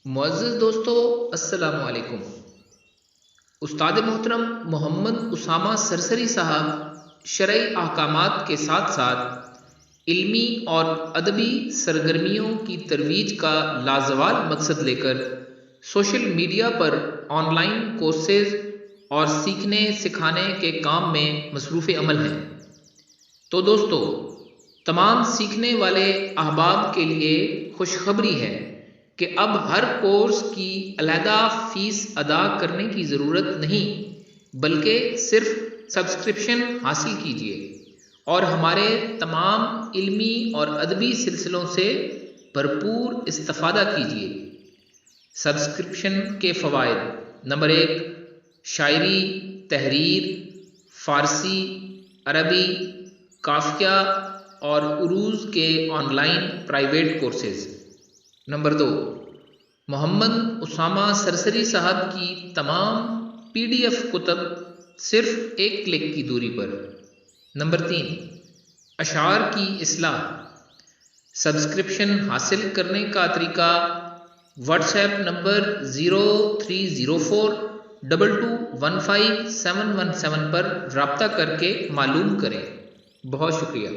मुअज़्ज़ज़ दोस्तों, अस्सलामु अलैकुम। उस्ताद मोहतरम मोहम्मद उसामा सरसरी साहब शरई अहकामात के साथ साथ इल्मी और अदबी सरगर्मियों की तरवीज का लाजवाल मकसद लेकर सोशल मीडिया पर ऑनलाइन कोर्सेज और सीखने सिखाने के काम में मसरूफ़ अमल हैं। तो दोस्तों, तमाम सीखने वाले अहबाब के लिए खुशखबरी है कि अब हर कोर्स की अलहदा फ़ीस अदा करने की ज़रूरत नहीं, बल्कि सिर्फ सब्सक्रिप्शन हासिल कीजिए और हमारे तमाम इल्मी और अदबी सिलसिलों से भरपूर इस्तिफ़ादा कीजिए। सब्सक्रिप्शन के फ़वाइद: नंबर 1, शायरी, तहरीर, फ़ारसी, अरबी, काफ़िया और उरूज़ के online private courses. Number 2, Mohammad Usama Sarsari साहब की तमाम PDF कुतब सिर्फ एक क्लिक की दूरी पर। नंबर 3, अशार की इस्लाह। सब्सक्रिप्शन हासिल करने का तरीका: व्हाट्सएप नंबर 03042215 717 पर रब्ता करके मालूम करें। बहुत शुक्रिया।